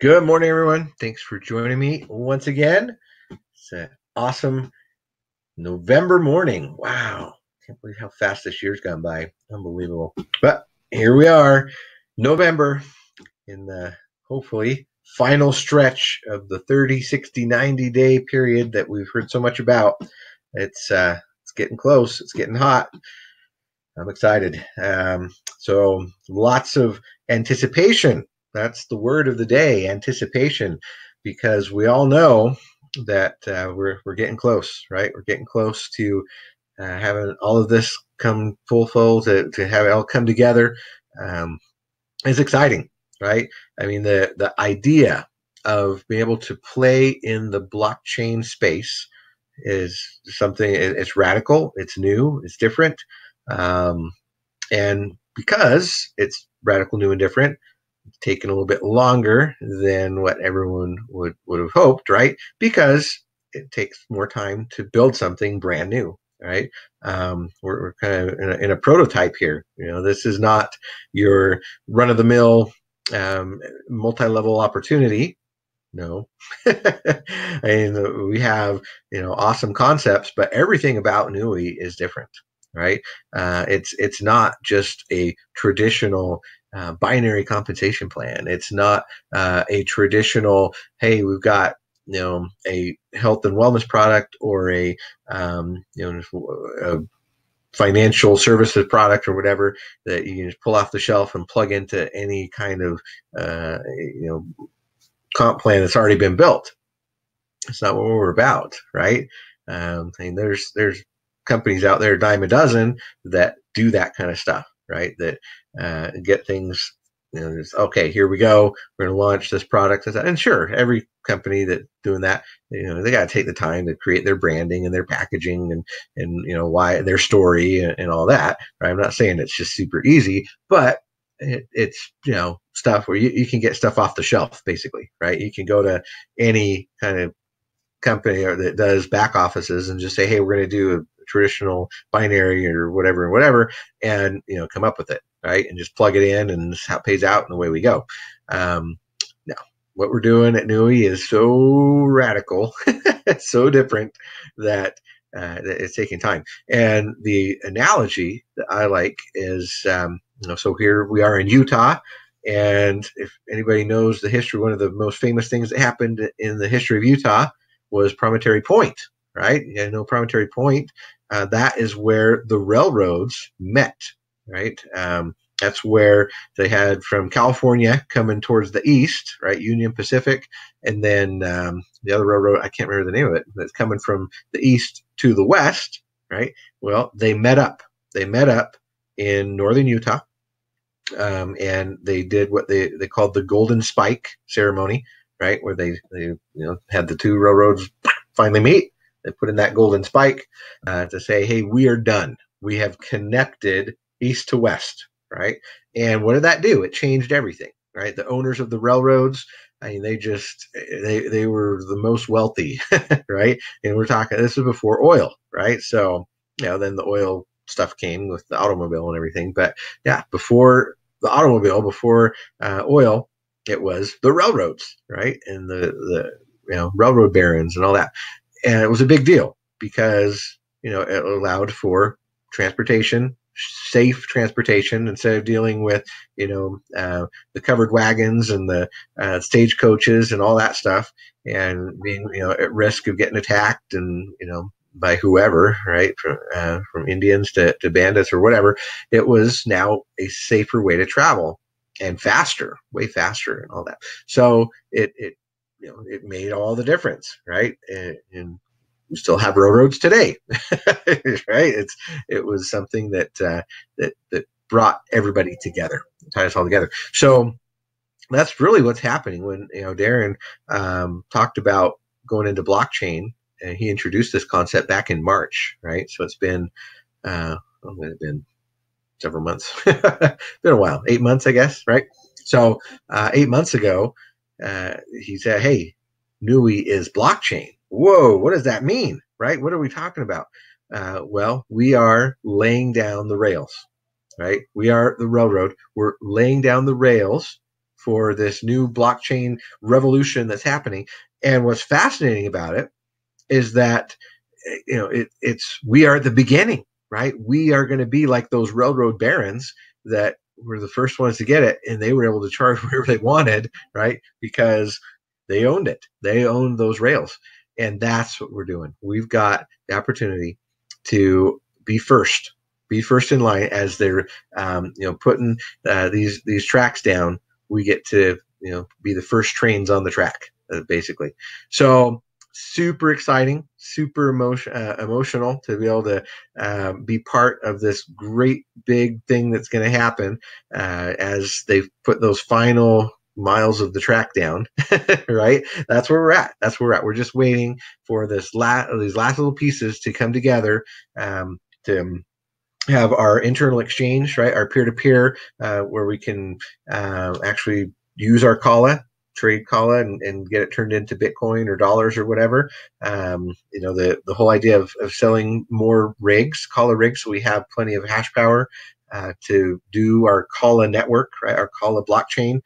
Good morning, everyone. Thanks for joining me once again. It's an awesome November morning. Wow. Can't believe how fast this year's gone by. Unbelievable. But here we are, November, in the hopefully final stretch of the 30, 60, 90-day period that we've heard so much about. It's getting close. It's getting hot. I'm excited. So lots of anticipation. That's the word of the day, anticipation, because we all know that we're getting close, right? We're getting close to having all of this come full fold to have it all come together. Um, it's exciting, right? I mean, the idea of being able to play in the blockchain space is something. It's radical. It's new. It's different. Um, and because it's radical, new, and different, it's taken a little bit longer than what everyone would have hoped, right? Because it takes more time to build something brand new, right? We're kind of in a prototype here. This is not your run of the mill multi level opportunity. No. I mean, we have, awesome concepts, but everything about NUI is different, right? It's not just a traditional binary compensation plan. It's not a traditional, hey, we've got, a health and wellness product or a financial services product or whatever that you can just pull off the shelf and plug into any kind of, comp plan that's already been built. It's not what we're about, right? I mean, there's companies out there, a dime a dozen, that do that kind of stuff, right? That get things, just, okay, here we go. We're going to launch this product, and sure, every company that doing that, they got to take the time to create their branding and their packaging and why their story and all that. Right? I'm not saying it's just super easy, but it's stuff where you can get stuff off the shelf, basically, right? You can go to any kind of company that does back offices and just say, hey, we're going to do a traditional binary or whatever, and come up with it, right? And just plug it in, and this is how it pays out, and away we go. Now, what we're doing at NUI is so radical, it's so different that it's taking time. And the analogy that I like is, so here we are in Utah. And if anybody knows the history, one of the most famous things that happened in the history of Utah was Promontory Point, right? Promontory Point, that is where the railroads met, right? That's where they had from California coming towards the east, right? Union Pacific, and then the other railroad, I can't remember the name of it, that's coming from the east to the west, right? Well, they met up. They met up in northern Utah, and they did what they called the Golden Spike ceremony, right, where they had the two railroads finally meet. They put in that golden spike to say, hey, we are done. We have connected east to west, right? And what did that do? It changed everything, right? The owners of the railroads, I mean, they were the most wealthy, right? And we're talking, this is before oil, right? So, then the oil stuff came with the automobile and everything. But yeah, before the automobile, before oil, it was the railroads, right? And the railroad barons and all that. And it was a big deal because, it allowed for transportation, safe transportation, instead of dealing with, the covered wagons and the stagecoaches and all that stuff, and being, at risk of getting attacked and, by whoever, right? From Indians to bandits or whatever. It was now a safer way to travel, and faster, way faster, and all that. So it made all the difference, right? And we still have railroads today, right? It was something that brought everybody together, tied us all together. So that's really what's happening when Darren talked about going into blockchain, and he introduced this concept back in March, right? So it's been it's been several months, been a while, 8 months, I guess, right? So 8 months ago, he said, "Hey, NUI is blockchain." Whoa, what does that mean, right? What are we talking about? Well, we are laying down the rails, right? We are the railroad. We're laying down the rails for this new blockchain revolution that's happening. And what's fascinating about it is that it's we are at the beginning, right? We are going to be like those railroad barons that were the first ones to get it, and they were able to charge whatever they wanted, right? Because they owned it. They owned those rails, and that's what we're doing. We've got the opportunity to be first in line as they're putting these tracks down. We get to be the first trains on the track, basically. So super exciting, super emotional to be able to be part of this great big thing that's going to happen as they put those final miles of the track down. Right, that's where we're at. We're just waiting for these last little pieces to come together, to have our internal exchange, right, our peer-to-peer, where we can actually use our Kala, trade Kala, and get it turned into Bitcoin or dollars or whatever. The whole idea of selling more rigs, Kala rigs, so we have plenty of hash power to do our Kala network, right, our Kala blockchain.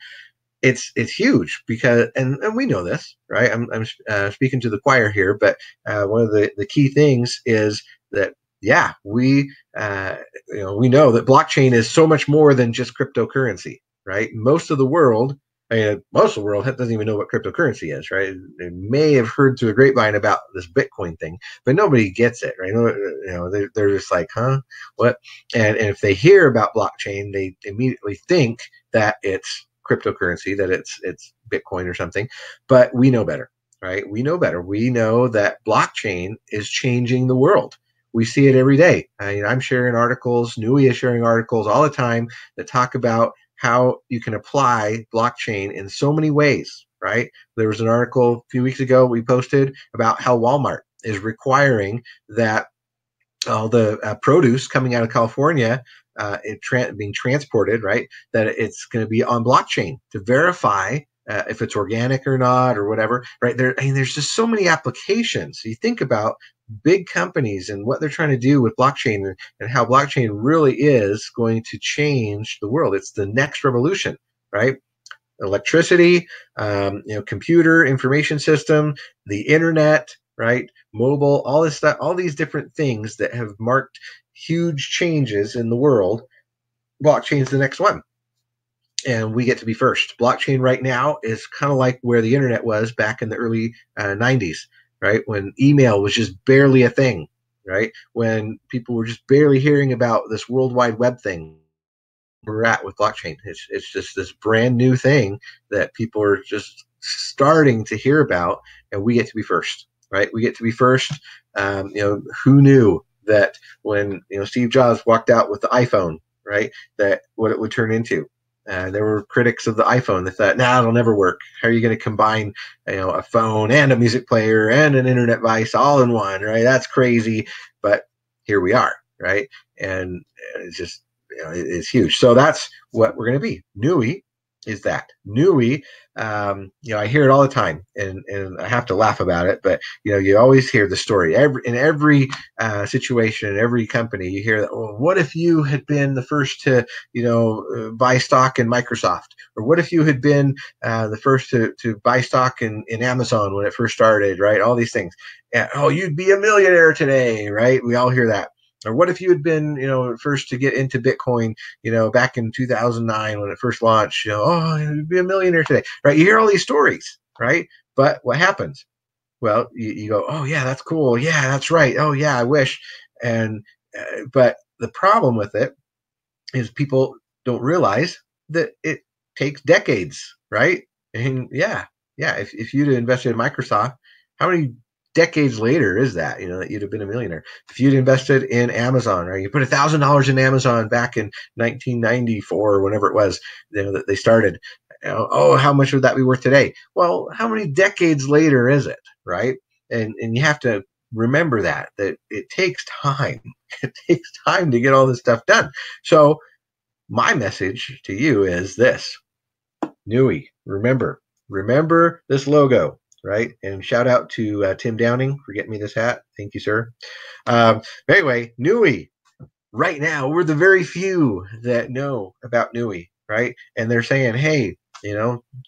It's huge because, and we know this, right? I'm speaking to the choir here, but one of the key things is that, yeah, we know that blockchain is so much more than just cryptocurrency, right? Most of the world doesn't even know what cryptocurrency is, right? They may have heard through the grapevine about this Bitcoin thing, but nobody gets it, right? They're just like, huh, what? And if they hear about blockchain, they immediately think that it's cryptocurrency, that it's Bitcoin or something. But we know better, right? We know better. We know that blockchain is changing the world. We see it every day. I'm sharing articles, Nui is sharing articles all the time that talk about how you can apply blockchain in so many ways, right? There was an article a few weeks ago we posted about how Walmart is requiring that all the produce coming out of California, being transported, right, that it's going to be on blockchain to verify if it's organic or not or whatever, right? There's just so many applications. You think about big companies and what they're trying to do with blockchain, and how blockchain really is going to change the world. It's the next revolution, right? Electricity, computer information system, the internet, right? Mobile, all this stuff, all these different things that have marked huge changes in the world. Blockchain's the next one, and we get to be first. Blockchain right now is kind of like where the internet was back in the early 90s, right? When email was just barely a thing, right? When people were just barely hearing about this World Wide Web thing. We're at with blockchain. It's just this brand new thing that people are just starting to hear about, and we get to be first, right? We get to be first. Who knew that when Steve Jobs walked out with the iPhone, right, that what it would turn into? There were critics of the iPhone that thought, "Nah, it'll never work. How are you going to combine, a phone and a music player and an internet device all in one, right? That's crazy." But here we are, right? And it's just is huge. So that's what we're going to be. Nui is that. Nui, I hear it all the time, and I have to laugh about it, but you always hear the story. In every situation, in every company, you hear that, well, what if you had been the first to, buy stock in Microsoft? Or what if you had been the first to buy stock in Amazon when it first started, right? All these things. Oh, you'd be a millionaire today, right? We all hear that. Or what if you had been, first to get into Bitcoin, back in 2009 when it first launched, oh, you'd be a millionaire today, right? You hear all these stories, right? But what happens? Well, you go, oh yeah, that's cool. Yeah, that's right. Oh yeah, I wish. And, but the problem with it is people don't realize that it takes decades, right? And yeah, if you'd invested in Microsoft, how many decades later is that, that you'd have been a millionaire? If you'd invested in Amazon, right? You put $1,000 in Amazon back in 1994 or whenever it was, that they started. Oh, how much would that be worth today? Well, how many decades later is it, right? And you have to remember that it takes time. It takes time to get all this stuff done. So my message to you is this: Nui, remember this logo, right? And shout out to Tim Downing for getting me this hat. Thank you, sir. Anyway, Nui, right now, we're the very few that know about Nui, right? And they're saying, hey,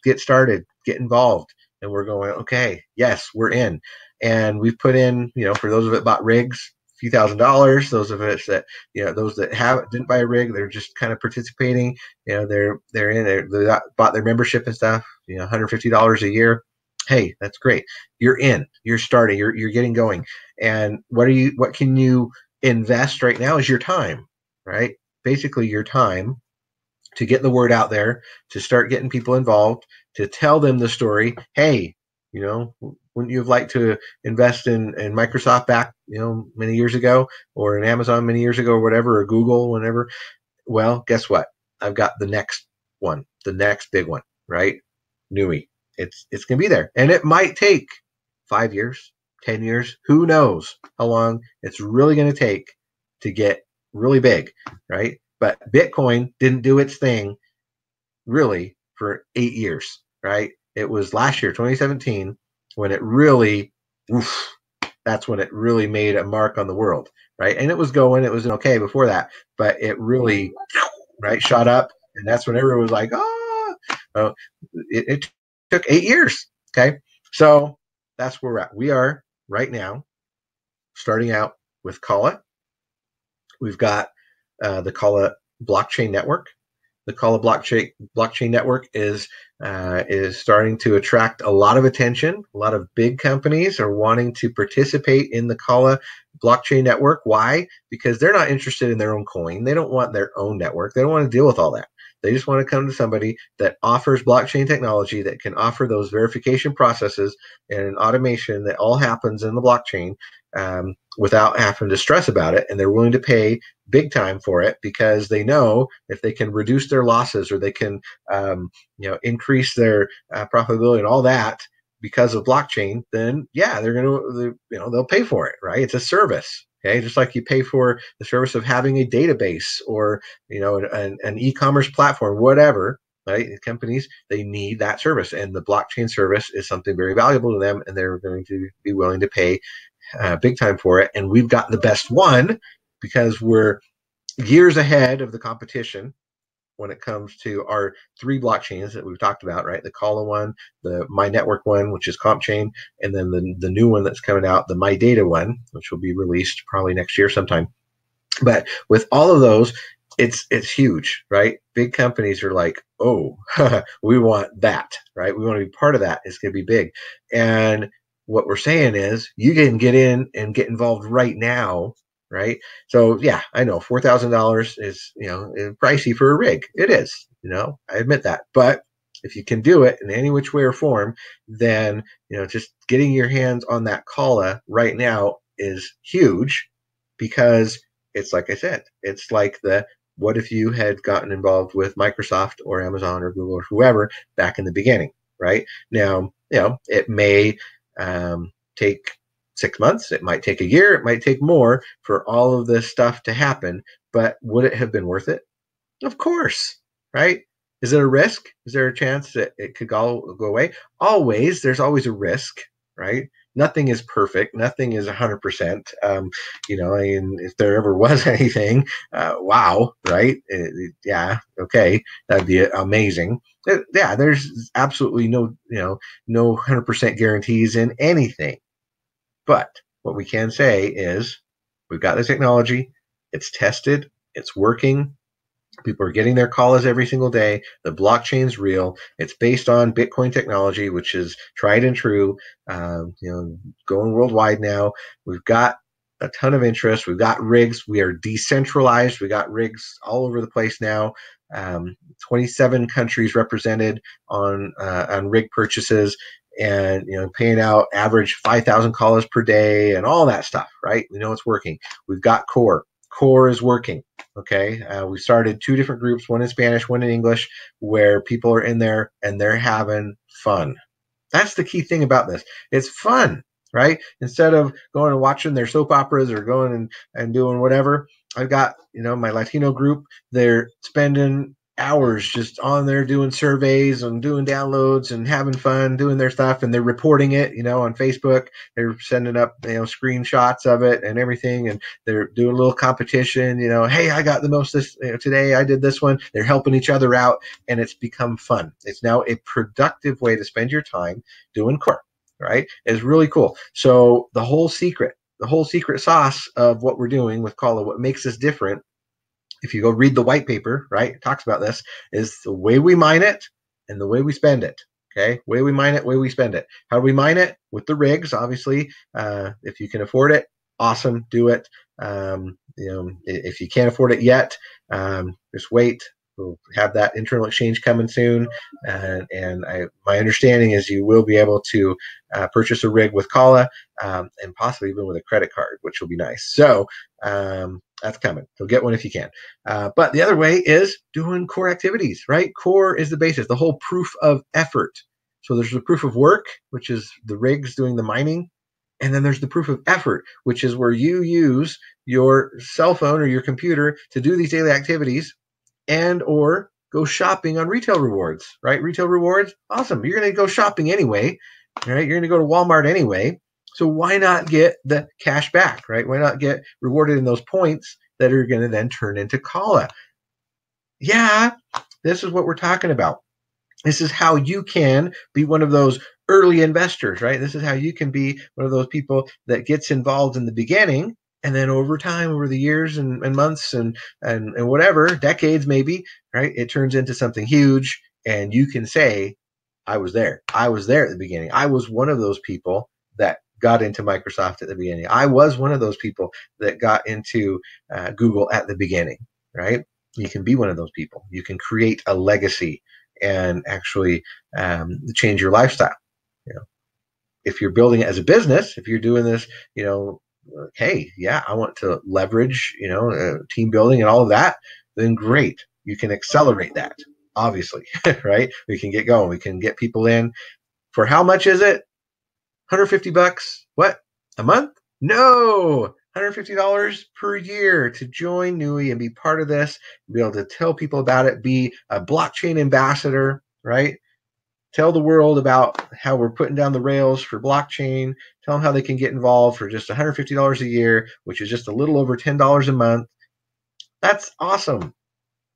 get started, get involved. And we're going, okay, yes, we're in. And we've put in, for those of it bought rigs, a few $1,000s. Those of us that, those that didn't buy a rig, they're just kind of participating. They're in there, they bought their membership and stuff, $150 a year. Hey, that's great. You're in, you're starting, you're getting going. And what can you invest right now is your time, right? Basically your time to get the word out there, to start getting people involved, to tell them the story. Hey, wouldn't you have liked to invest in Microsoft back, many years ago, or in Amazon many years ago, or whatever, or Google, whenever? Well, guess what? I've got the next one, the next big one, right? Newy. It's gonna be there, and it might take 5 years, 10 years. Who knows how long it's really going to take to get really big, right? But Bitcoin didn't do its thing really for 8 years, right? It was last year, 2017, when it really, oof, that's when it really made a mark on the world, right? And it was okay before that, but it really, right, shot up, and that's when everyone was like, oh, it took 8 years, okay? So that's where we're at. We are right now starting out with Kala. We've got the Kala blockchain network. The Kala blockchain network is starting to attract a lot of attention. A lot of big companies are wanting to participate in the Kala blockchain network. Why? Because they're not interested in their own coin. They don't want their own network. They don't want to deal with all that. They just want to come to somebody that offers blockchain technology, that can offer those verification processes and automation that all happens in the blockchain, without having to stress about it. And they're willing to pay big time for it, because they know if they can reduce their losses, or they can increase their profitability and all that because of blockchain, then yeah, they'll pay for it, right? It's a service. Okay, just like you pay for the service of having a database, or an e-commerce platform, whatever, right? Companies, they need that service, and the blockchain service is something very valuable to them, and they're going to be willing to pay big time for it. And we've got the best one, because we're years ahead of the competition when it comes to our three blockchains that we've talked about, right? The Kala one, the My Network one, which is CompChain, and then the new one that's coming out, the My Data one, which will be released probably next year sometime. But with all of those, it's huge, right? Big companies are like, oh, we want that, right? We want to be part of that. It's going to be big. And what we're saying is, you can get in and get involved right now, right? So yeah, I know $4,000 is pricey for a rig. It is, I admit that. But if you can do it in any which way or form, then just getting your hands on that Kala right now is huge, because it's like I said, it's like what if you had gotten involved with Microsoft or Amazon or Google or whoever back in the beginning, right? Now, it may take 6 months, it might take a year, it might take more for all of this stuff to happen, but would it have been worth it? Of course, right? Is it a risk? Is there a chance that it could go away? Always, there's always a risk, right? Nothing is perfect. Nothing is 100%. If there ever was anything, wow, right? Yeah, okay, that'd be amazing. Yeah, there's absolutely no 100% guarantees in anything. But what we can say is, we've got the technology, it's tested, it's working. People are getting their calls every single day. The blockchain's real. It's based on Bitcoin technology, which is tried and true. Going worldwide now. We've got a ton of interest. We've got rigs. We are decentralized. We got rigs all over the place now. 27 countries represented on rig purchases, and paying out average 5,000 calls per day and all that stuff. Right? We know it's working. We've got Core. Core is working. Okay, we started 2 different groups, one in Spanish, one in English, where people are in there and they're having fun. That's the key thing about this. It's fun, right? Instead of going and watching their soap operas or going and doing whatever, I've got my Latino group. They're spending hours just on there doing surveys and doing downloads and having fun doing their stuff, and they're reporting it, on Facebook. They're sending up, screenshots of it and everything, and they're doing a little competition, hey, I got the most this, today I did this one. They're helping each other out, and it's become fun. It's now a productive way to spend your time doing core, right? It's really cool. So the whole secret sauce of what we're doing with Kala, what makes us different, if you go read the white paper, right, it talks about this, is the way we mine it and the way we spend it. Okay, way we mine it, way we spend it. How do we mine it? With the rigs, obviously. If you can afford it, awesome, do it. If you can't afford it yet, just wait. We'll have that internal exchange coming soon, my understanding is you will be able to purchase a rig with Kala, and possibly even with a credit card, which will be nice. So that's coming. So get one if you can. But the other way is doing core activities, right? Core is the basis, the whole proof of effort. So there's the proof of work, which is the rigs doing the mining. And then there's the proof of effort, which is where you use your cell phone or your computer to do these daily activities and or go shopping on retail rewards, right? Retail rewards, awesome. You're going to go shopping anyway, right? You're going to go to Walmart anyway. So why not get the cash back, right? Why not get rewarded in those points that are going to then turn into Kala? Yeah, this is what we're talking about. This is how you can be one of those early investors, right? This is how you can be one of those people that gets involved in the beginning, and then over time, over the years and months and whatever, decades maybe, right? It turns into something huge, and you can say, I was there. I was there at the beginning. I was one of those people that got into Microsoft at the beginning. I was one of those people that got into Google at the beginning, right? You can be one of those people. You can create a legacy and actually change your lifestyle. If you're building it as a business, if you're doing this, hey, yeah, I want to leverage, team building and all of that, then great. You can accelerate that, obviously, right? We can get going. We can get people in. For how much is it? $150. What? A month? No. $150 per year to join NUI and be part of this, be able to tell people about it, be a blockchain ambassador, right? Tell the world about how we're putting down the rails for blockchain. Tell them how they can get involved for just $150 a year, which is just a little over $10 a month. That's awesome.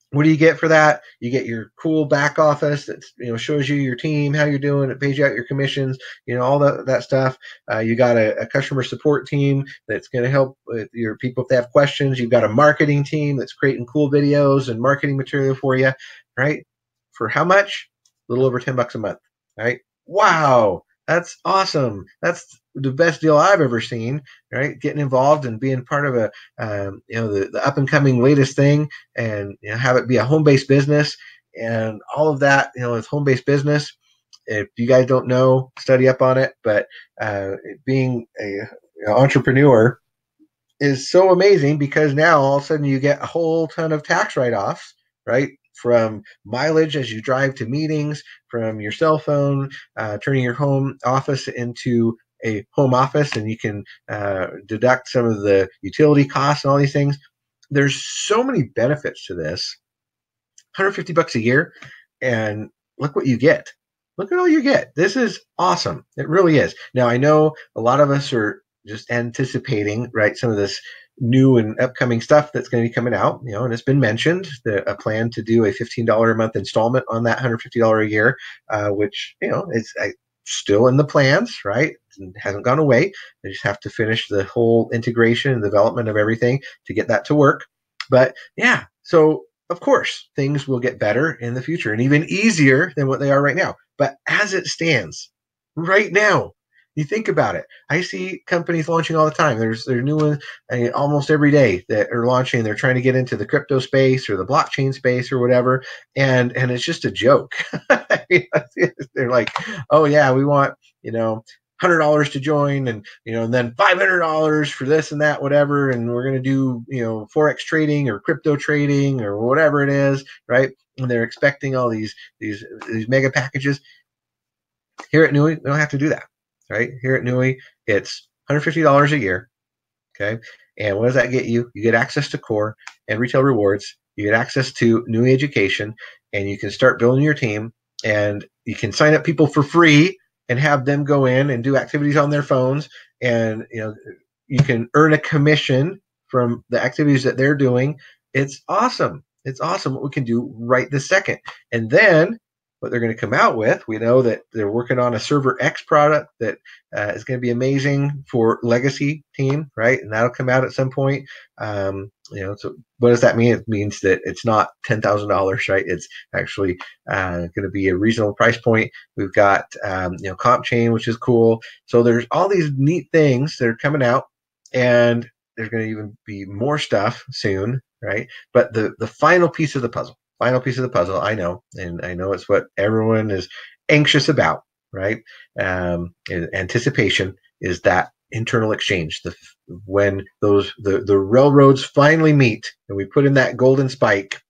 What do you get for that? You get your cool back office that shows you your team, how you're doing. It pays you out your commissions, all that stuff. You got a customer support team that's going to help with your people if they have questions. You've got a marketing team that's creating cool videos and marketing material for you, right? For how much? A little over $10 a month, right? Wow, that's awesome. That's the best deal I've ever seen, right? Getting involved and being part of the up and coming latest thing, and have it be a home based business and all of that. It's home based business. If you guys don't know, study up on it. But being a entrepreneur is so amazing because now all of a sudden you get a whole ton of tax write offs, right? From mileage as you drive to meetings, from your cell phone, turning your home office into a home office, and you can deduct some of the utility costs and all these things. There's so many benefits to this. $150 a year, and look what you get. Look at all you get. This is awesome. It really is. Now, I know a lot of us are just anticipating, right, some of this new and upcoming stuff that's going to be coming out, and it's been mentioned, a plan to do a $15 a month installment on that $150 a year, which, is still in the plans, right? It hasn't gone away. They just have to finish the whole integration and development of everything to get that to work. But yeah, so of course, things will get better in the future and even easier than what they are right now. But as it stands right now, you think about it. I see companies launching all the time. There's new ones almost every day that are launching. They're trying to get into the crypto space or the blockchain space or whatever, and it's just a joke. They're like, oh yeah, we want $100 to join, and and then $500 for this and that, whatever, and we're going to do forex trading or crypto trading or whatever it is, right? And they're expecting all these mega packages. Here at NUI, we don't have to do that, right? Here at NUI, it's $150 a year, okay? And what does that get you? You get access to core and retail rewards, you get access to new education, and you can start building your team, and you can sign up people for free and have them go in and do activities on their phones, and you can earn a commission from the activities that they're doing. It's awesome. It's awesome what we can do right this second. And then what they're going to come out with, we know that they're working on a Server X product that is going to be amazing for legacy team, right? And that'll come out at some point. So what does that mean? It means that it's not $10,000, right? It's actually going to be a reasonable price point. We've got comp chain, which is cool. So there's all these neat things that are coming out, and there's going to even be more stuff soon, right? But the final piece of the puzzle, I know, and I know it's what everyone is anxious about, right? Anticipation is that internal exchange. When the railroads finally meet and we put in that golden spike,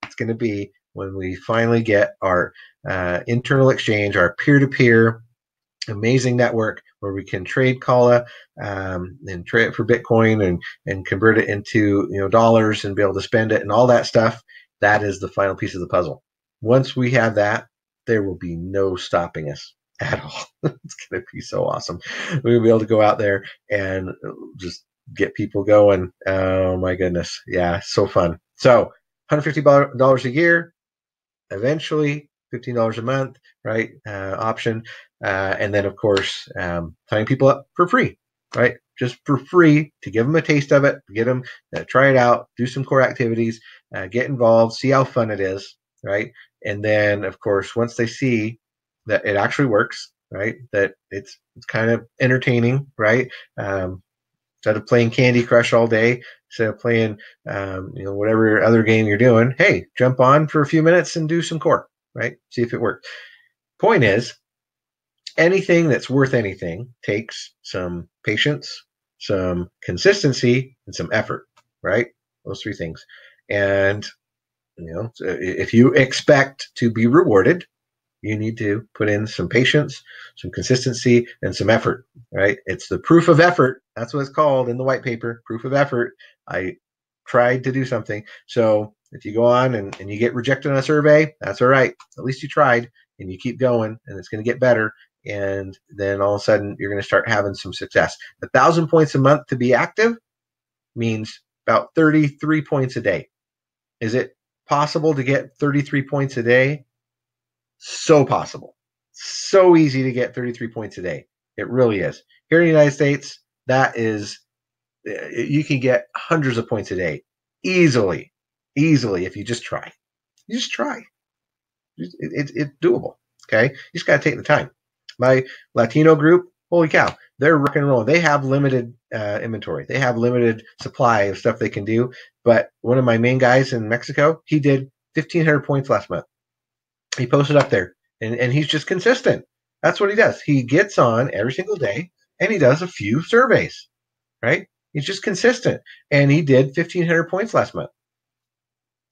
it's going to be when we finally get our internal exchange, our peer-to-peer amazing network where we can trade Kala and trade it for Bitcoin and convert it into dollars and be able to spend it and all that stuff. That is the final piece of the puzzle. Once we have that, there will be no stopping us at all. It's going to be so awesome. We'll be able to go out there and just get people going. Oh my goodness. Yeah, so fun. So $150 a year, eventually $15 a month, right? Option. And then, of course, signing people up for free, right? Just for free to give them a taste of it, get them try it out, do some core activities, get involved, see how fun it is, right? And then, of course, once they see that it actually works, right? That it's kind of entertaining, right? Instead of playing Candy Crush all day, instead of playing, whatever other game you're doing, hey, jump on for a few minutes and do some core, right? See if it works. Point is, anything that's worth anything takes some patience, some consistency, and some effort, right? Those three things. And, if you expect to be rewarded, you need to put in some patience, some consistency, and some effort, right? It's the proof of effort. That's what it's called in the white paper, proof of effort. I tried to do something. So if you go on and you get rejected on a survey, that's all right. At least you tried, and you keep going, and it's going to get better. And then all of a sudden, you're going to start having some success. 1,000 points a month to be active means about 33 points a day. Is it possible to get 33 points a day? So possible. So easy to get 33 points a day. It really is. Here in the United States, that is, you can get hundreds of points a day easily if you just try. You just try. It's doable. Okay. You just got to take the time. My Latino group, holy cow, they're rock and roll. They have limited inventory. They have limited supply of stuff they can do. But one of my main guys in Mexico, he did 1,500 points last month. He posted up there, and he's just consistent. That's what he does. He gets on every single day, and he does a few surveys, right? He's just consistent. And he did 1,500 points last month.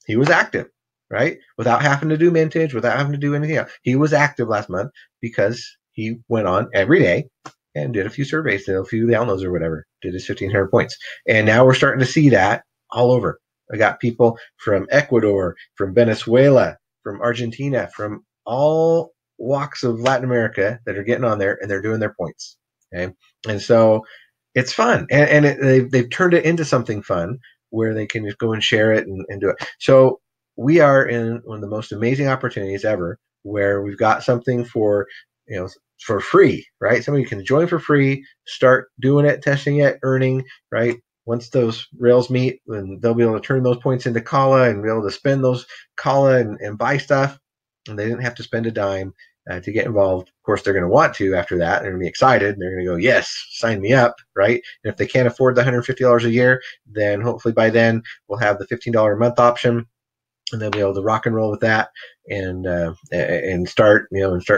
He was active, right? Without having to do mintage, without having to do anything else. He was active last month because he went on every day and did a few surveys, did a few downloads or whatever, did his 1,500 points. And now we're starting to see that all over. I got people from Ecuador, from Venezuela, from Argentina, from all walks of Latin America that are getting on there, and they're doing their points. Okay. And so it's fun. And they've turned it into something fun where they can just go and share it and do it. So we are in one of the most amazing opportunities ever where we've got something for free, right? Somebody can join for free, start doing it, testing it, earning, right? Once those rails meet, then they'll be able to turn those points into Kala and be able to spend those Kala and buy stuff. And they didn't have to spend a dime to get involved. Of course, they're going to want to after that. They're going to be excited. And they're going to go, yes, sign me up, right? And if they can't afford the $150 a year, then hopefully by then we'll have the $15 a month option. And they'll be able to rock and roll with that and start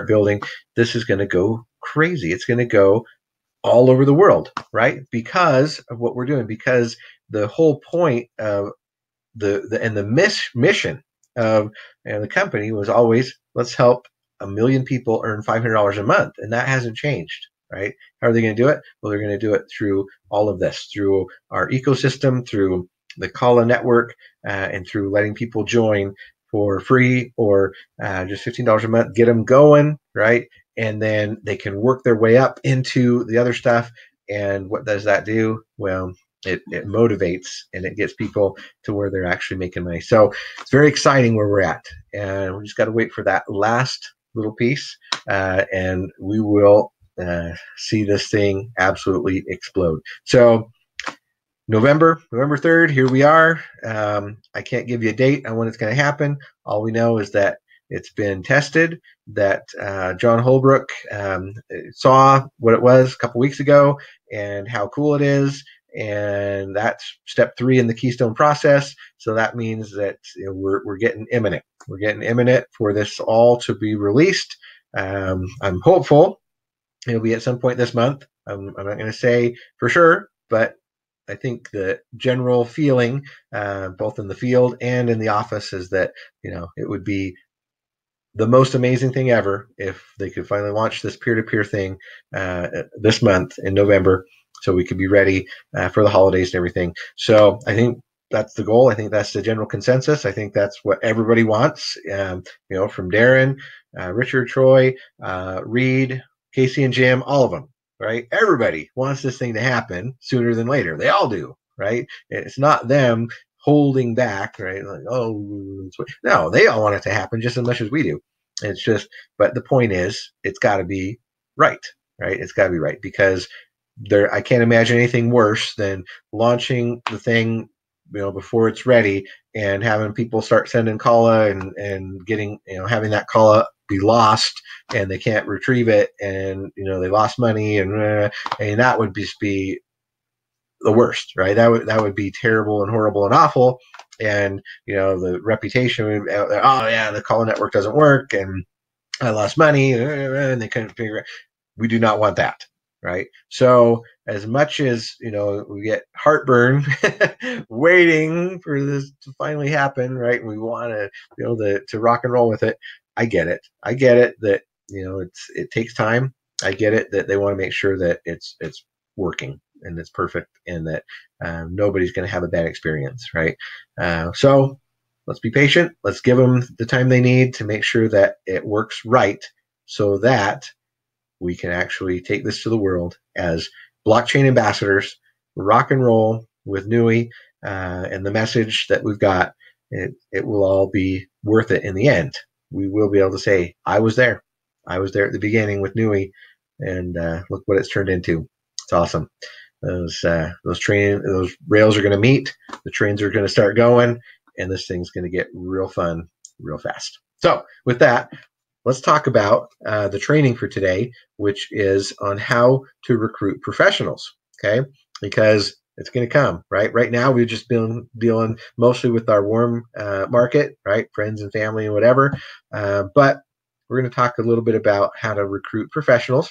building. This is going to go crazy. It's going to go all over the world, right? Because of what we're doing, because the whole point of the mission of the company was always, let's help 1 million people earn $500 a month. And that hasn't changed, right? How are they going to do it? Well, they're going to do it through all of this, through our ecosystem, through the Kala network and through letting people join for free or just $15 a month, get them going, right? And then they can work their way up into the other stuff. And what does that do? Well, it motivates and it gets people to where they're actually making money. So it's very exciting where we're at. And we just got to wait for that last little piece. And we will see this thing absolutely explode. So November 3rd, here we are. I can't give you a date on when it's going to happen. All we know is that it's been tested, that John Holbrook saw what it was a couple weeks ago and how cool it is. And that's step 3 in the Keystone process. So that means that we're getting imminent. We're getting imminent for this all to be released. I'm hopeful it'll be at some point this month. I'm not going to say for sure, but I think the general feeling, both in the field and in the office, is that it would be the most amazing thing ever if they could finally launch this peer-to-peer thing this month in November, so we could be ready for the holidays and everything. So I think that's the goal. I think that's the general consensus. I think that's what everybody wants. From Darren, Richard, Troy, Reed, Casey, and Jim, all of them. Right? Everybody wants this thing to happen sooner than later. They all do, right? It's not them holding back, right? Like, no, they all want it to happen just as much as we do. It's just, but the point is, it's got to be right? It's got to be right, because I can't imagine anything worse than launching the thing, before it's ready and having people start sending Kala and getting, having that Kala be lost and they can't retrieve it, and they lost money, and that would just be the worst, right? That would be terrible and horrible and awful, and the reputation would, oh yeah, the Kala network doesn't work and I lost money and they couldn't figure it. We do not want that, right? So as much as we get heartburn waiting for this to finally happen, right? We want to be able to rock and roll with it. I get it that it takes time. I get it that they want to make sure that it's working and it's perfect, and that nobody's going to have a bad experience, right? So let's be patient. Let's give them the time they need to make sure that it works right, so that we can actually take this to the world as blockchain ambassadors, rock and roll with NUI, and the message that we've got. It will all be worth it in the end. We will be able to say, I was there at the beginning with NUI, and look what it's turned into. It's awesome. Those rails are going to meet, the trains are going to start going, and this thing's going to get real fun real fast. So with that, let's talk about the training for today, which is on how to recruit professionals, okay? Because it's going to come, right? Right now, we've just been dealing mostly with our warm market, right? Friends and family and whatever. But we're going to talk a little bit about how to recruit professionals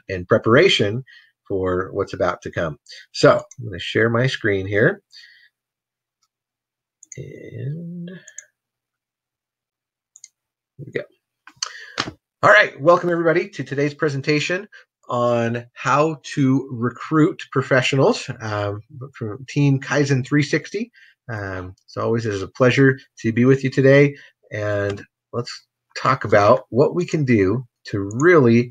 in preparation for what's about to come. So I'm going to share my screen here. And here we go. All right, welcome everybody to today's presentation on how to recruit professionals from Team Kaizen 360. It's always a pleasure to be with you today, and let's talk about what we can do to really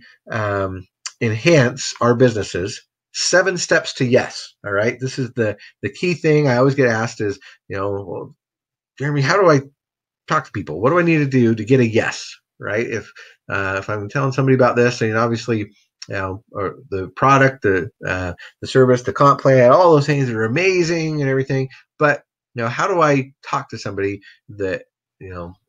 enhance our businesses. 7 steps to yes. All right, this is the key thing I always get asked is, well, Jeremy, how do I talk to people? What do I need to do to get a yes? Right? If I'm telling somebody about this, and obviously, or the product, the service, the comp plan, all those things are amazing and everything, but how do I talk to somebody that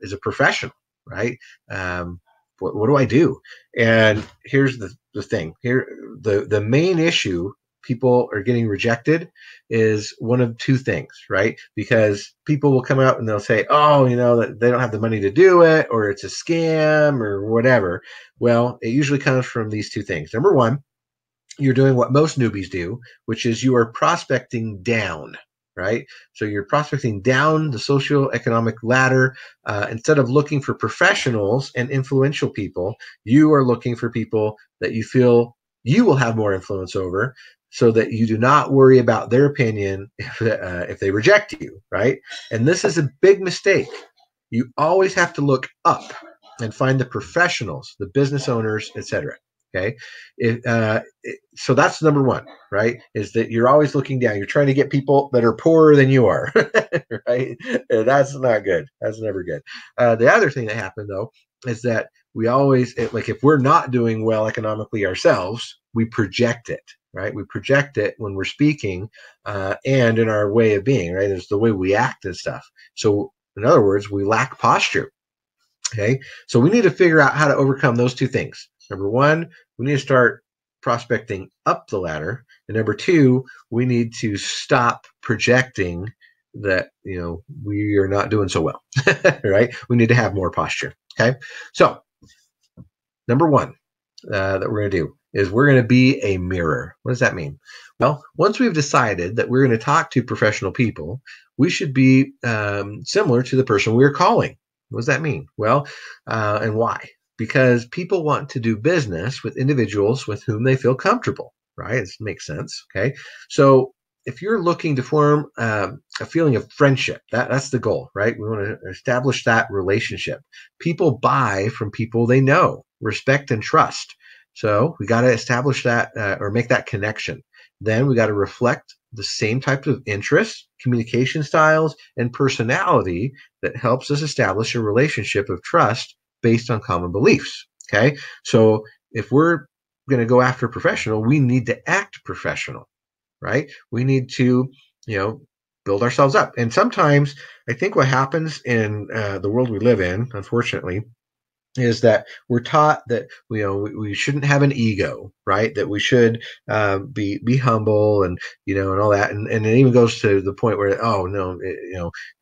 is a professional, right? What do I do? And here's the thing. Here, the main issue people are getting rejected is one of 2 things, right? Because people will come out and they'll say, oh, that they don't have the money to do it, or it's a scam or whatever. Well, it usually comes from these 2 things. Number 1, you're doing what most newbies do, which is you are prospecting down, right? So you're prospecting down the socioeconomic ladder. Instead of looking for professionals and influential people, you are looking for people that you feel you will have more influence over, so that you do not worry about their opinion if they reject you, right? And this is a big mistake. You always have to look up and find the professionals, the business owners, etc. Okay, so that's number one, right? Is that you're always looking down. You're trying to get people that are poorer than you are, right? And that's not good. That's never good. The other thing that happened though is that we always, like, if we're not doing well economically ourselves, we project it, right? We project it when we're speaking, and in our way of being, right? It's the way we act and stuff. So in other words, we lack posture. Okay. So we need to figure out how to overcome those two things. Number one, we need to start prospecting up the ladder. And number two, we need to stop projecting that, we are not doing so well, right? We need to have more posture. Okay. So number one, that we're going to do is we're going to be a mirror. What does that mean? Well, once we've decided that we're going to talk to professional people, we should be similar to the person we're calling. What does that mean? Well, and why? Because people want to do business with individuals with whom they feel comfortable, right? It makes sense. Okay. So if you're looking to form a feeling of friendship, that's the goal, right? We want to establish that relationship. People buy from people they know, respect, and trust. So we got to establish that or make that connection. Then we got to reflect the same types of interests, communication styles, and personality that helps us establish a relationship of trust based on common beliefs. Okay. So if we're going to go after a professional, we need to act professional, right? We need to, build ourselves up. And sometimes I think what happens in the world we live in, unfortunately, is that we're taught that we shouldn't have an ego, right? That we should be humble and and all that, and it even goes to the point where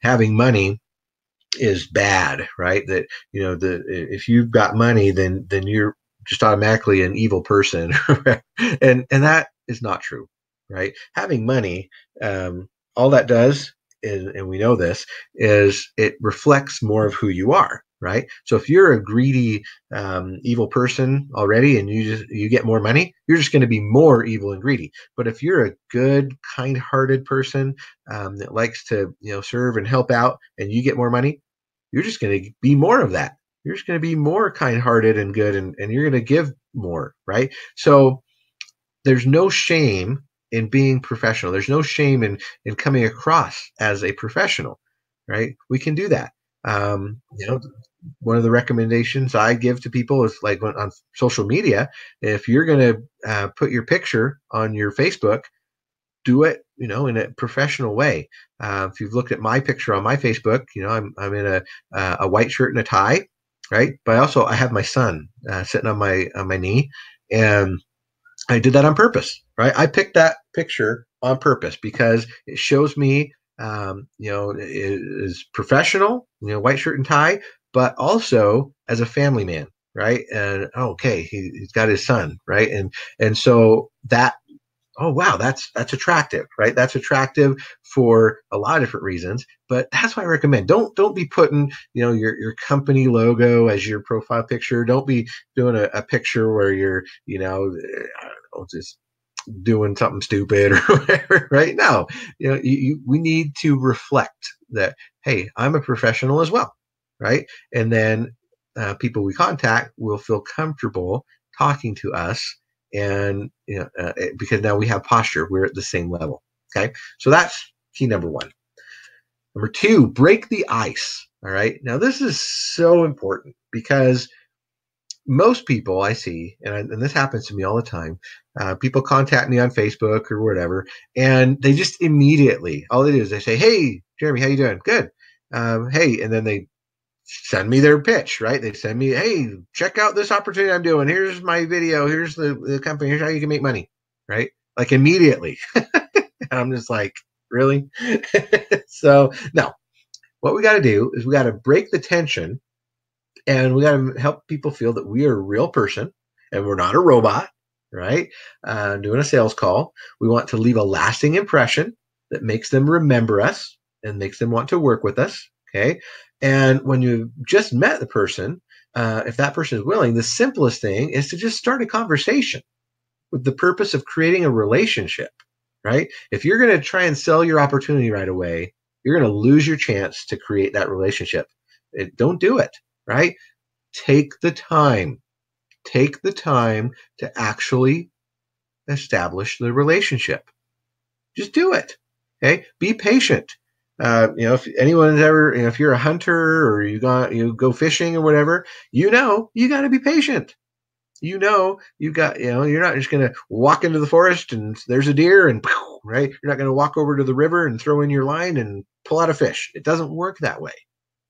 having money is bad, right? That if you've got money, then you're just automatically an evil person, and that is not true, right? Having money, all that does is, and we know this, is it reflects more of who you are, right? So if you're a greedy, evil person already, and you get more money, you're just going to be more evil and greedy. But if you're a good, kind-hearted person that likes to serve and help out, and you get more money, you're just going to be more of that. You're just going to be more kind-hearted and good, and you're going to give more, right? So there's no shame in being professional. There's no shame in coming across as a professional, right? We can do that. One of the recommendations I give to people is, like, on social media, if you're going to put your picture on your Facebook, do it, in a professional way. If you've looked at my picture on my Facebook, I'm in a white shirt and a tie, right? But I have my son sitting on my knee, and I did that on purpose, right? I picked that picture on purpose because it shows me, is professional, white shirt and tie, but also as a family man, right? And okay, he's got his son, right? And so that, oh wow, that's attractive, right? That's attractive for a lot of different reasons, but that's why I recommend don't be putting your company logo as your profile picture. Don't be doing a picture where you're just doing something stupid or whatever, right? No, we need to reflect that, hey, I'm a professional as well, right? And then people we contact will feel comfortable talking to us, and because now we have posture, we're at the same level. Okay, so that's key number one. Number two, break the ice. All right, now this is so important because most people I see, and this happens to me all the time, people contact me on Facebook or whatever, and they just immediately, all they do is they say, hey, Jeremy, how you doing? Good. Hey, and then they send me their pitch, right? They send me, hey, check out this opportunity I'm doing. Here's my video. Here's the company. Here's how you can make money, right? Like immediately. I'm just like, really? So no, what we got to do is we got to break the tension, and we got to help people feel that we are a real person and we're not a robot, right? Doing a sales call. We want to leave a lasting impression that makes them remember us and makes them want to work with us. Okay. And when you just met the person, if that person is willing, the simplest thing is to just start a conversation, with the purpose of creating a relationship, right? If you're going to try and sell your opportunity right away, you're going to lose your chance to create that relationship. Don't do it, right? Take the time. Take the time to actually establish the relationship. Just do it. Okay. Be patient. If anyone's ever, if you're a hunter or you go fishing or whatever, you got to be patient. You're not just going to walk into the forest and there's a deer and right. You're not going to walk over to the river and throw in your line and pull out a fish. It doesn't work that way,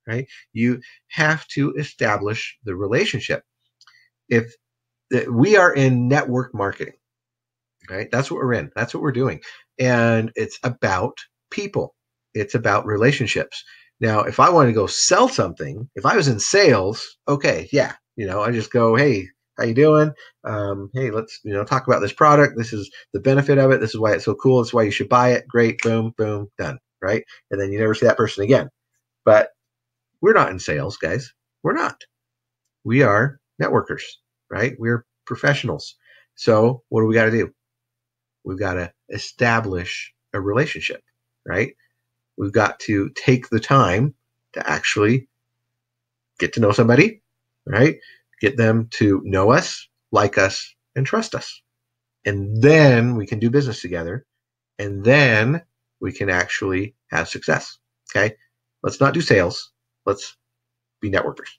right? You have to establish the relationship. If we are in network marketing, right? That's what we're in. That's what we're doing. And it's about people. It's about relationships. Now, if I want to go sell something, if I was in sales, okay, yeah, I just go, hey, how you doing? Hey, let's talk about this product. This is the benefit of it. This is why it's so cool. This is why you should buy it. Great, boom, boom, done, right? And then you never see that person again. But we're not in sales, guys. We're not. We are networkers, right? We're professionals. So what do we got to do? We've got to establish a relationship, right? We've got to take the time to actually get to know somebody, right? Get them to know us, like us, and trust us. And then we can do business together. And then we can actually have success. Okay. Let's not do sales. Let's be networkers.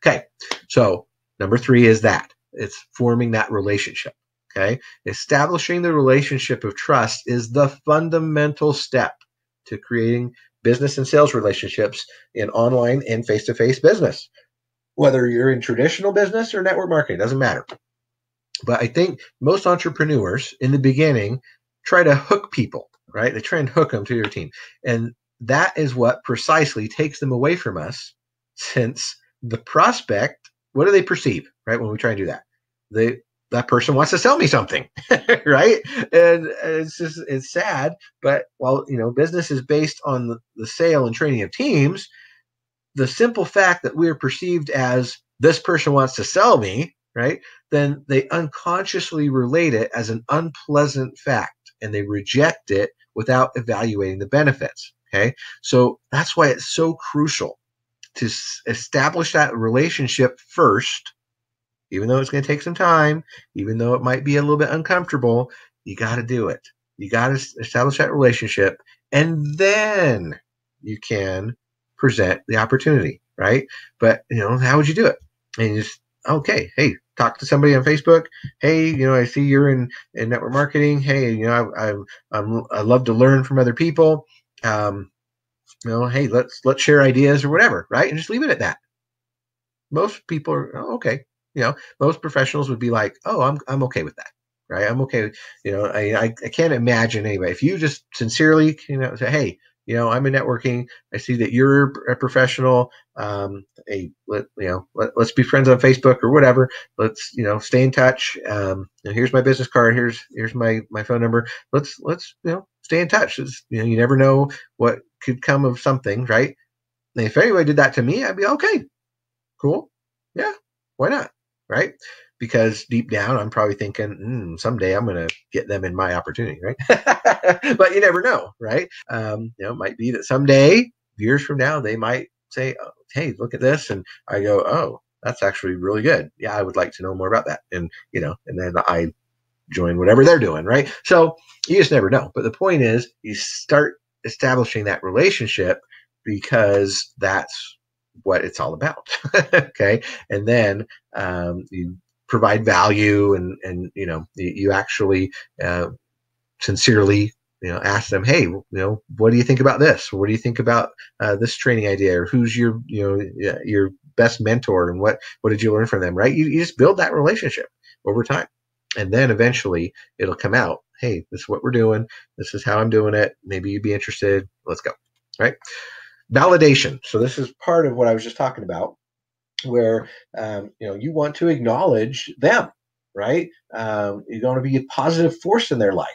Okay. So number 3 is that it's forming that relationship. Okay. Establishing the relationship of trust is the fundamental step to creating business and sales relationships in online and face-to-face business. Whether you're in traditional business or network marketing, doesn't matter. But I think most entrepreneurs in the beginning try to hook people, right? They try and hook them to your team. And that is what precisely takes them away from us, since the prospect, what do they perceive, right? When we try and do that, that person wants to sell me something, right? And it's sad, but while business is based on the sale and training of teams, the simple fact that we are perceived as this person wants to sell me, right? Then they unconsciously relate it as an unpleasant fact and they reject it without evaluating the benefits. Okay. So that's why it's so crucial to establish that relationship first, even though it's going to take some time, even though it might be a little bit uncomfortable. You got to do it. You got to establish that relationship, and then you can present the opportunity, right? But how would you do it? And you just, okay, hey, talk to somebody on Facebook. Hey, I see you're in network marketing. Hey, I love to learn from other people. Hey, let's share ideas or whatever, right? And just leave it at that. Most people are okay. Most professionals would be like, oh, I'm okay with that, right? I'm okay. I can't imagine anyway. If you just sincerely, say, hey, I'm in networking. I see that you're a professional. Hey, let's be friends on Facebook or whatever. Let's, stay in touch. Here's my business card. Here's my phone number. Let's stay in touch. You never know what could come of something, right? And if anybody did that to me, I'd be okay. Cool. Yeah. Why not? Right? Because deep down, I'm probably thinking, someday I'm going to get them in my opportunity, right? But you never know, right? It might be that someday, years from now, they might say, oh, hey, look at this. And I go, oh, that's actually really good. Yeah, I would like to know more about that. And, and then I join whatever they're doing, right? So you just never know. But the point is, you start establishing that relationship because that's what it's all about. Okay. And then you provide value and you actually sincerely ask them, hey, what do you think about this? What do you think about this training idea? Or who's your your best mentor, and what did you learn from them? Right? You just build that relationship over time, and then eventually it'll come out. Hey, this is what we're doing. This is how I'm doing it. Maybe you'd be interested. Let's go. Right? Validation. So this is part of what I was just talking about, where you want to acknowledge them, right? You want to be a positive force in their life.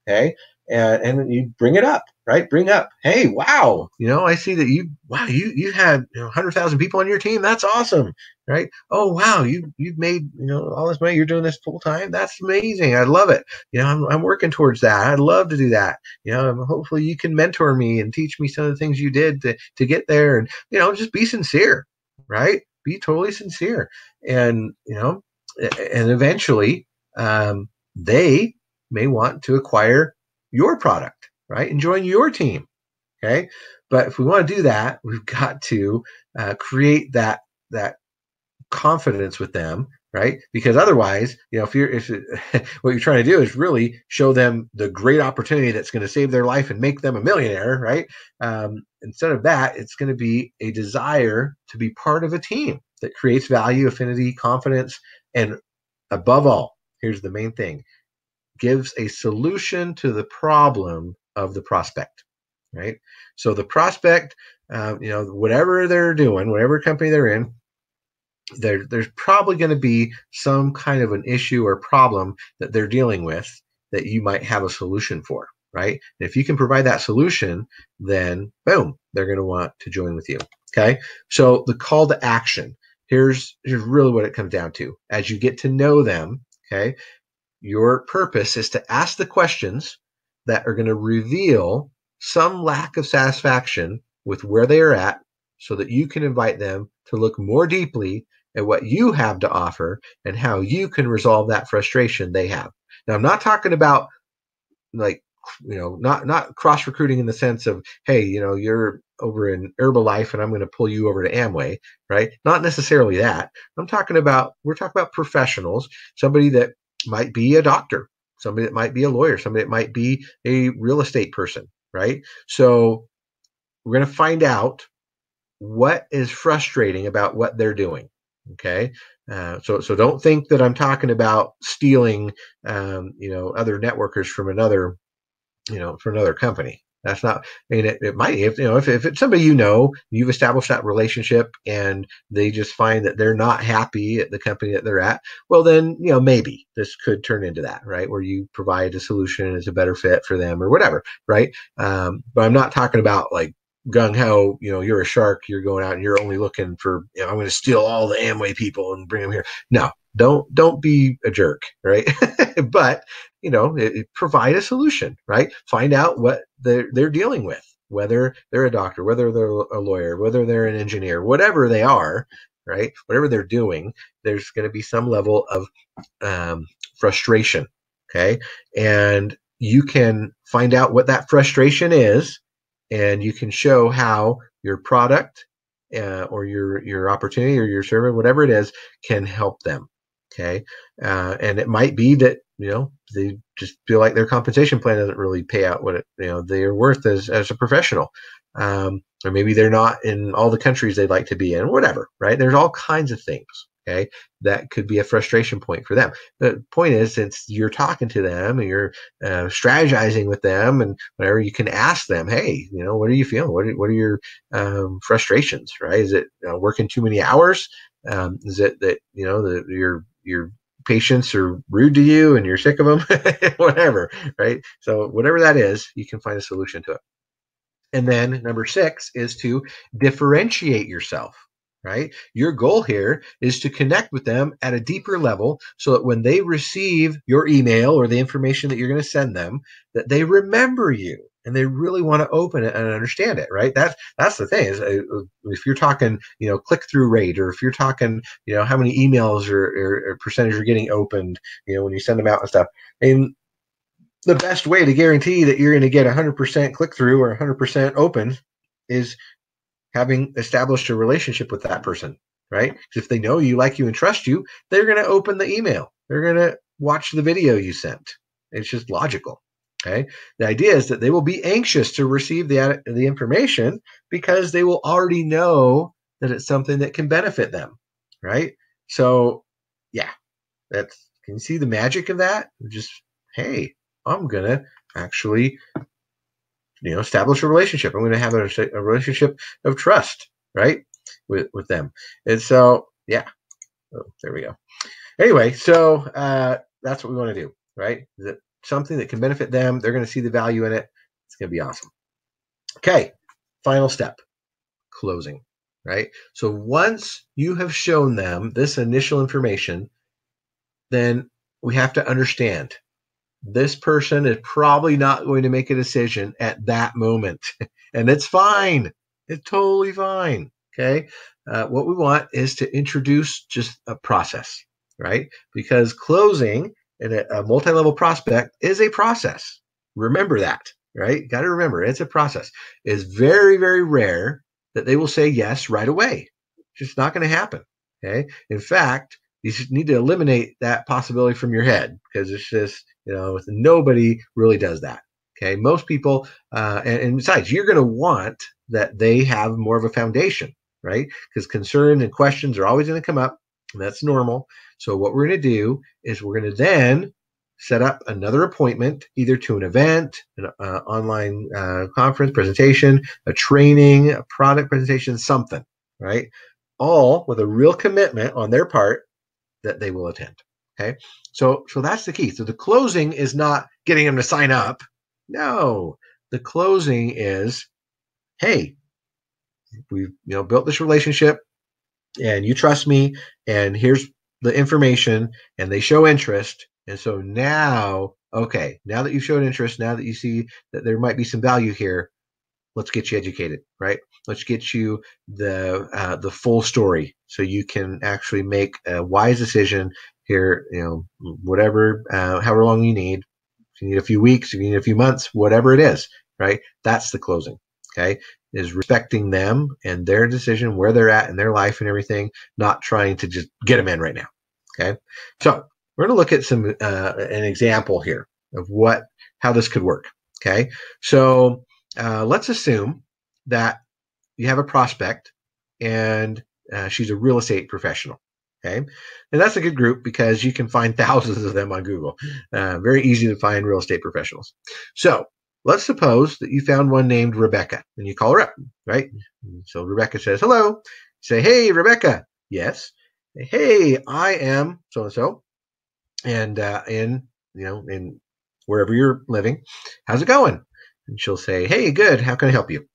Okay. and then you bring it up, right? Bring up, hey, wow, I see that you had 100,000 people on your team. That's awesome, right? Oh, wow, you've made all this money. You're doing this full time. That's amazing. I love it. I'm working towards that. I'd love to do that. Hopefully you can mentor me and teach me some of the things you did to get there, and just be sincere, right? Be totally sincere, and and eventually they may want to acquire your product, right, and join your team. Okay, but if we want to do that, we've got to create that confidence with them, right? Because otherwise, if what you're trying to do is really show them the great opportunity that's going to save their life and make them a millionaire, right? Instead of that, it's going to be a desire to be part of a team that creates value, affinity, confidence, and above all, here's the main thing: gives a solution to the problem of the prospect, right? So the prospect, whatever they're doing, whatever company they're in, there's probably going to be some kind of an issue or problem that they're dealing with that you might have a solution for, right? And if you can provide that solution, then boom, they're going to want to join with you. Okay. So the call to action, here's really what it comes down to. As you get to know them, okay, your purpose is to ask the questions that are going to reveal some lack of satisfaction with where they are at, so that you can invite them to look more deeply at what you have to offer and how you can resolve that frustration they have. Now, I'm not talking about like, not cross recruiting in the sense of, hey, you're over in Herbalife and I'm going to pull you over to Amway, right? Not necessarily that. we're talking about professionals, somebody that might be a doctor, somebody that might be a lawyer, somebody that might be a real estate person, right? So we're going to find out what is frustrating about what they're doing. Okay. So don't think that I'm talking about stealing, other networkers from another company. That's not, I mean, it might, if it's somebody, you've established that relationship and they just find that they're not happy at the company that they're at, well, then, maybe this could turn into that, right? Where you provide a solution and it's a better fit for them or whatever, right? But I'm not talking about like gung ho, you're a shark, you're going out and you're only looking for, I'm going to steal all the Amway people and bring them here. No, don't be a jerk, right? But provide a solution, right? Find out what they're dealing with, whether they're a doctor, whether they're a lawyer, whether they're an engineer, whatever they are, right? Whatever they're doing, there's going to be some level of frustration, okay? And you can find out what that frustration is, and you can show how your product or your opportunity or your service, whatever it is, can help them. Okay. And it might be that, they just feel like their compensation plan doesn't really pay out what they're worth as a professional. Or maybe they're not in all the countries they'd like to be in, whatever, right? There's all kinds of things. Okay. That could be a frustration point for them. The point is, since you're talking to them and you're strategizing with them and whatever, you can ask them, hey, what are you feeling? What are your frustrations, right? Is it working too many hours? Is it that, your patients are rude to you and you're sick of them? Whatever, right? So whatever that is, you can find a solution to it. And then number 6 is to differentiate yourself, right? Your goal here is to connect with them at a deeper level so that when they receive your email or the information that you're going to send them, that they remember you and they really want to open it and understand it, right? That's the thing is, if you're talking, click-through rate, or if you're talking, how many emails or percentage are getting opened, when you send them out and stuff. And the best way to guarantee that you're going to get 100% click-through or 100% open is having established a relationship with that person, right? Because if they know you, like you, and trust you, they're going to open the email. They're going to watch the video you sent. It's just logical. Okay. The idea is that they will be anxious to receive the information because they will already know that it's something that can benefit them, right? So, yeah, can you see the magic of that? Just, hey, I'm going to actually establish a relationship. I'm going to have a relationship of trust, right, with them. And so, yeah, there we go. Anyway, so that's what we want to do, right? something that can benefit them. They're going to see the value in it. It's going to be awesome. Okay, final step, closing, right? So once you have shown them this initial information, then we have to understand this person is probably not going to make a decision at that moment. And it's fine. It's totally fine. Okay. What we want is to introduce just a process, right? Because closing in a multi-level prospect is a process. Remember that, right? Got to remember it's a process. It's very, very rare that they will say yes right away. It's just not going to happen. Okay. In fact, you need to eliminate that possibility from your head because it's just, nobody really does that. Okay. Most people, and besides, you're going to want that they have more of a foundation, right? Because concerns and questions are always going to come up, and that's normal. So what we're going to do is we're going to then set up another appointment, either to an event, an online conference presentation, a training, a product presentation, something, right? All with a real commitment on their part that they will attend. Okay. So that's the key. So the closing is not getting them to sign up. No, the closing is, hey, we've built this relationship and you trust me and here's the information and they show interest. And so now, okay, now that you've shown interest, now that you see that there might be some value here, let's get you educated, right? Let's get you the full story so you can actually make a wise decision here, whatever, however long you need. If you need a few weeks, if you need a few months, whatever it is, right? That's the closing, okay? Is respecting them and their decision, where they're at in their life and everything, not trying to just get them in right now, okay? So we're going to look at an example here of how this could work, okay? So let's assume that you have a prospect and she's a real estate professional. Okay. And that's a good group because you can find thousands of them on Google. Very easy to find real estate professionals. So let's suppose that you found one named Rebecca and you call her up, right? So Rebecca says, hello. Say, hey, Rebecca. Yes. Hey, I am so-and-so. And in wherever you're living, how's it going? And she'll say, hey, good. How can I help you?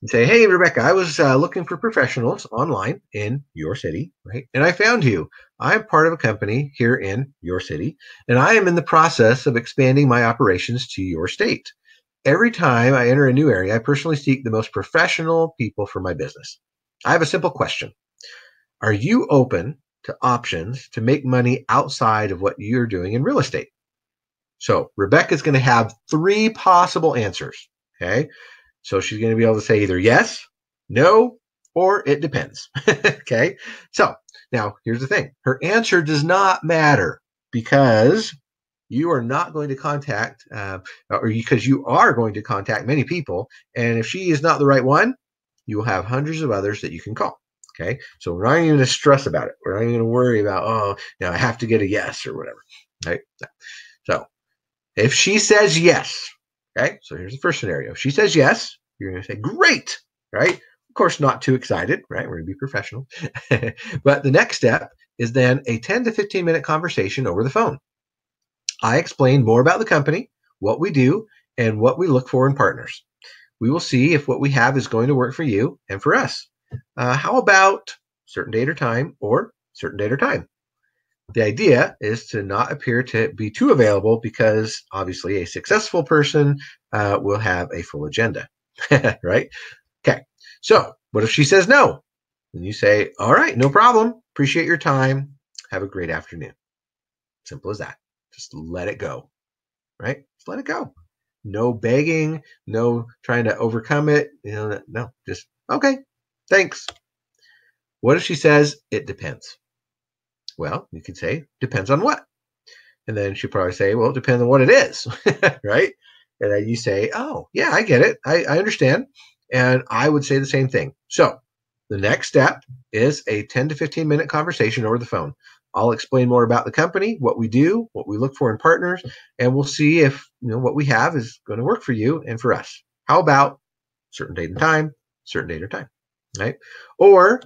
And say, hey, Rebecca, I was looking for professionals online in your city, right? And I found you. I'm part of a company here in your city, and I am in the process of expanding my operations to your state. Every time I enter a new area, I personally seek the most professional people for my business. I have a simple question. Are you open to options to make money outside of what you're doing in real estate? So Rebecca's going to have 3 possible answers, okay? So she's going to be able to say either yes, no, or it depends. Okay. So now here's the thing. Her answer does not matter because you are not going to contact, or because you are going to contact many people. And if she is not the right one, you will have hundreds of others that you can call. Okay. So we're not even going to stress about it. We're not even going to worry about, I have to get a yes or whatever. Right. So if she says yes, okay, so here's the first scenario. If she says yes, you're going to say, great, right? Of course, not too excited, right? We're going to be professional. But the next step is then a 10 to 15-minute conversation over the phone. I explain more about the company, what we do, and what we look for in partners. We will see if what we have is going to work for you and for us. How about certain date or time or certain date or time? The idea is to not appear to be too available because obviously a successful person will have a full agenda, right? Okay. So what if she says no? And you say, all right, no problem. Appreciate your time. Have a great afternoon. Simple as that. Just let it go, right? Just let it go. No begging, no trying to overcome it. No, just, okay, thanks. What if she says, it depends? Well, you could say, depends on what? And then she'll probably say, well, it depends on what it is, right? And then you say, oh, yeah, I get it. I understand. And I would say the same thing. So the next step is a 10 to 15-minute conversation over the phone. I'll explain more about the company, what we do, what we look for in partners, and we'll see if what we have is going to work for you and for us. How about certain date and time, certain date or time, right? Or,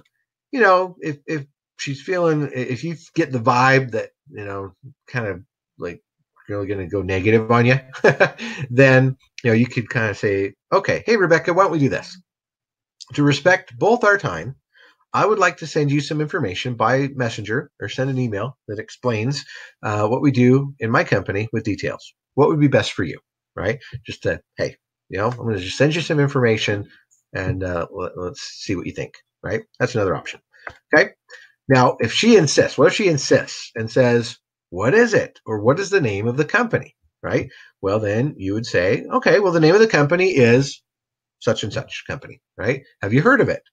if she's feeling, if you get the vibe that, kind of like really going to go negative on you, then you could kind of say, okay, hey Rebecca, why don't we do this? To respect both our time, I would like to send you some information by messenger or send an email that explains what we do in my company with details. What would be best for you, right? Just to, hey, I'm going to just send you some information and let's see what you think, right? That's another option. Okay. Now, if she insists, what if she insists and says, what is it? Or what is the name of the company, right? Well, then you would say, okay, well, the name of the company is such and such company, right? Have you heard of it?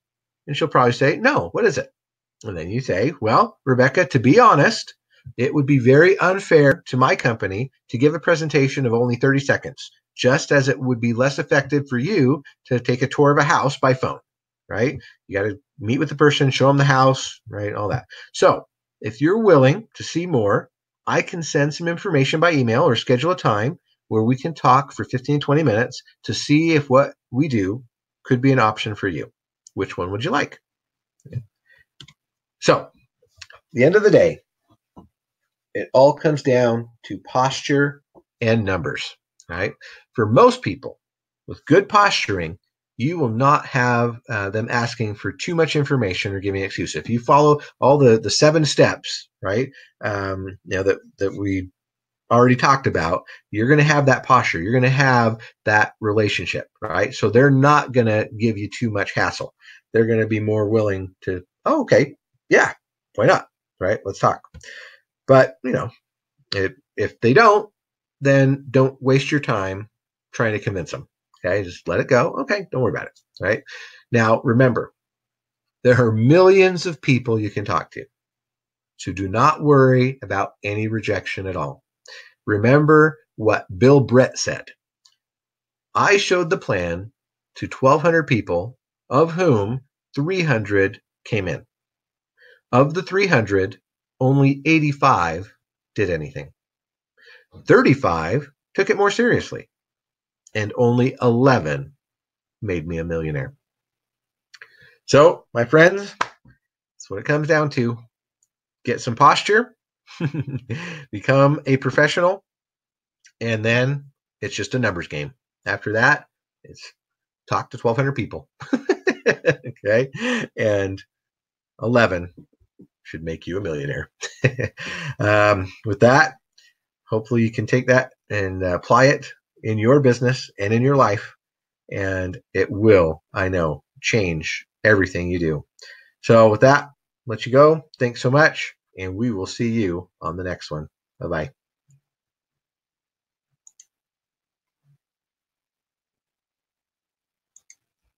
And she'll probably say, no, what is it? And then you say, well, Rebecca, to be honest, it would be very unfair to my company to give a presentation of only 30 seconds, just as it would be less effective for you to take a tour of a house by phone, right? You got to meet with the person, show them the house, right? All that. So if you're willing to see more, I can send some information by email or schedule a time where we can talk for 15, 20 minutes to see if what we do could be an option for you. Which one would you like? So, at the end of the day, it all comes down to posture and numbers, right? For most people with good posturing, you will not have them asking for too much information or giving an excuse. If you follow all the 7 steps, right, that we already talked about, you're going to have that posture. You're going to have that relationship, right? So they're not going to give you too much hassle. They're going to be more willing to, oh, okay, yeah, why not, right? Let's talk. But, if they don't, then don't waste your time trying to convince them. Okay, just let it go. Okay, don't worry about it, right? Now, remember, there are millions of people you can talk to. So do not worry about any rejection at all. Remember what Bill Brett said. I showed the plan to 1,200 people, of whom 300 came in. Of the 300, only 85 did anything. 35 took it more seriously, and only 11 made me a millionaire. So, my friends, that's what it comes down to. Get some posture, become a professional, and then it's just a numbers game. After that, it's talk to 1,200 people. Okay, and 11 should make you a millionaire. With that, hopefully you can take that and apply it in your business and in your life, and it will, I know, change everything you do. So with that, let you go. Thanks so much, and we will see you on the next one. Bye-bye.